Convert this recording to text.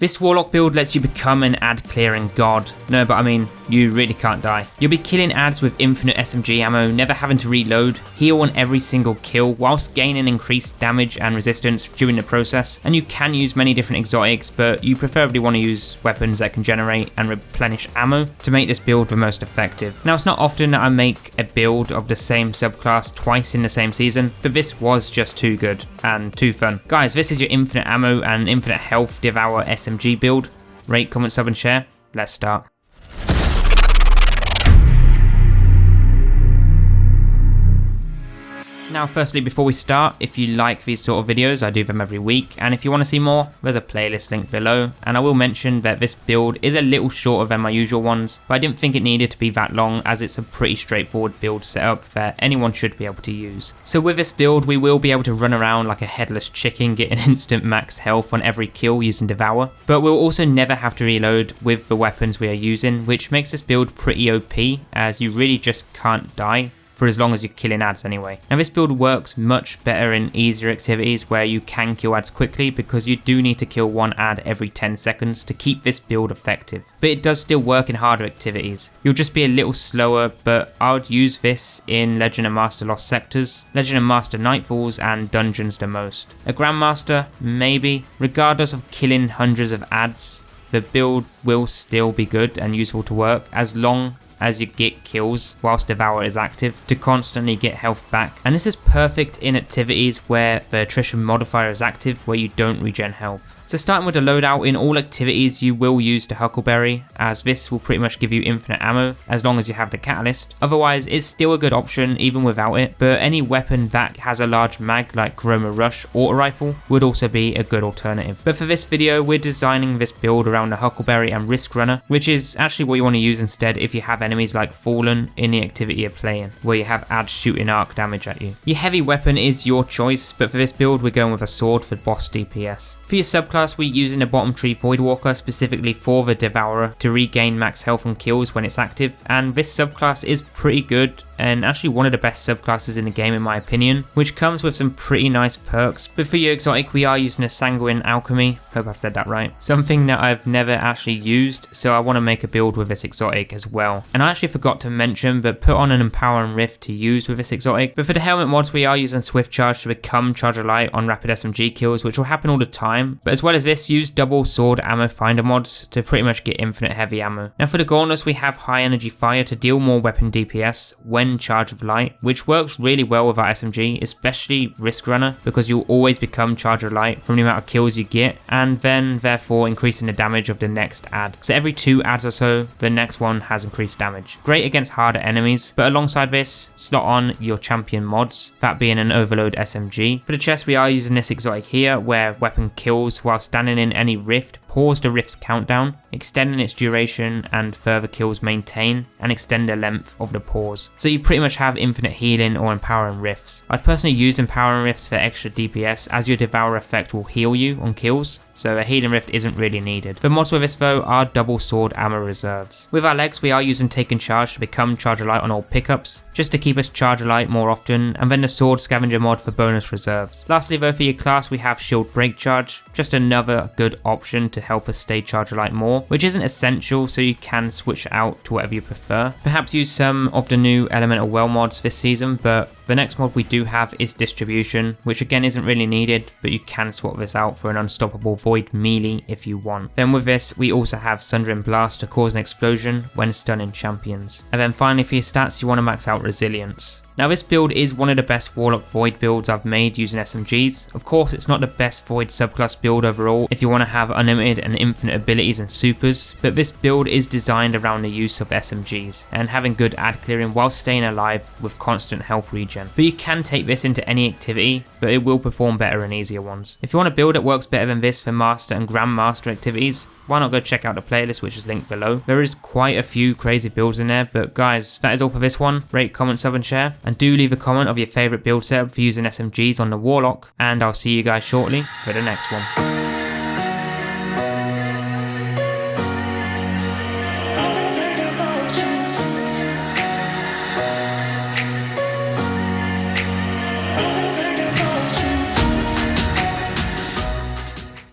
This Warlock build lets you become an ad clearing god. No, but I mean, you really can't die. You'll be killing ads with infinite SMG ammo, never having to reload, heal on every single kill, whilst gaining increased damage and resistance during the process. And you can use many different exotics, but you preferably want to use weapons that can generate and replenish ammo to make this build the most effective. Now, it's not often that I make a build of the same subclass twice in the same season, but this was just too good and too fun. Guys, this is your infinite ammo and infinite health Devour SMG build. Rate, comment, sub and share. Let's start. Now firstly, before we start, if you like these sort of videos, I do them every week, and if you want to see more, there's a playlist link below. And I will mention that this build is a little shorter than my usual ones, but I didn't think it needed to be that long as it's a pretty straightforward build setup that anyone should be able to use. So with this build, we will be able to run around like a headless chicken, getting instant max health on every kill using Devour, but we'll also never have to reload with the weapons we are using, which makes this build pretty OP, as you really just can't die for as long as you're killing ads anyway. Now this build works much better in easier activities where you can kill ads quickly, because you do need to kill one ad every 10 seconds to keep this build effective. But it does still work in harder activities. You'll just be a little slower, but I would use this in Legend and Master Lost Sectors, Legend and Master Nightfalls and Dungeons the most. A Grandmaster, maybe. Regardless of killing hundreds of ads, the build will still be good and useful to work as long as you get kills whilst Devour is active to constantly get health back. And this is perfect in activities where the attrition modifier is active, where you don't regen health. So starting with the loadout, in all activities you will use the Huckleberry, as this will pretty much give you infinite ammo as long as you have the catalyst. Otherwise it's still a good option even without it, but any weapon that has a large mag like Chroma Rush auto rifle would also be a good alternative. But for this video we're designing this build around the Huckleberry and Riskrunner, which is actually what you want to use instead if you have enemies like Fallen in the activity you're playing, where you have ads shooting arc damage at you. Your heavy weapon is your choice, but for this build we're going with a sword for boss DPS. For your subclass, we're using the bottom tree Voidwalker specifically for the Devourer to regain max health on kills when it's active, and this subclass is pretty good and actually one of the best subclasses in the game in my opinion, which comes with some pretty nice perks. But for your exotic we are using a Sanguine Alchemy, hope I've said that right, something that I've never actually used, so I want to make a build with this exotic as well. And I actually forgot to mention, but put on an Empowering Rift to use with this exotic. But for the helmet mods we are using Swift Charge to become Charger Light on rapid SMG kills, which will happen all the time. But as well as this, use double sword ammo finder mods to pretty much get infinite heavy ammo. Now for the gauntlets we have high energy fire to deal more weapon DPS when Charge of Light, which works really well with our SMG, especially Riskrunner, because you'll always become Charger Light from the amount of kills you get, and then therefore increasing the damage of the next ad. So every 2 ads or so, the next one has increased damage. Great against harder enemies, but alongside this, slot on your champion mods, that being an Overload SMG. For the chest we are using this exotic here, where weapon kills while standing in any rift, pause the rift's countdown, extending its duration and further kills maintain and extend the length of the pause. So you pretty much have infinite healing or empowering rifts. I'd personally use empowering rifts for extra DPS, as your Devour effect will heal you on kills, so a healing rift isn't really needed. The mods with this though are double sword ammo reserves. With our legs we are using Taken Charge to become Charger Light on all pickups, just to keep us Charger Light more often, and then the sword scavenger mod for bonus reserves. Lastly though, for your class we have Shield Break Charge, just another good option to help us stay Charger Light more, which isn't essential, so you can switch out to whatever you prefer. Perhaps use some of the new Elemental Well mods this season, but the next mod we do have is Distribution, which again isn't really needed, but you can swap this out for an unstoppable Void melee if you want. Then with this we also have Sundering Blast to cause an explosion when stunning champions. And then finally for your stats you want to max out Resilience. Now this build is one of the best Warlock Void builds I've made using SMGs. Of course it's not the best Void subclass build overall if you want to have unlimited and infinite abilities and supers, but this build is designed around the use of SMGs and having good ad clearing while staying alive with constant health regen. But you can take this into any activity, but it will perform better in easier ones. If you want a build that works better than this for Master and Grandmaster activities, why not go check out the playlist which is linked below. There is quite a few crazy builds in there, but guys, that is all for this one. Rate, comment, sub and share, and do leave a comment of your favourite build setup for using SMGs on the Warlock, and I'll see you guys shortly for the next one.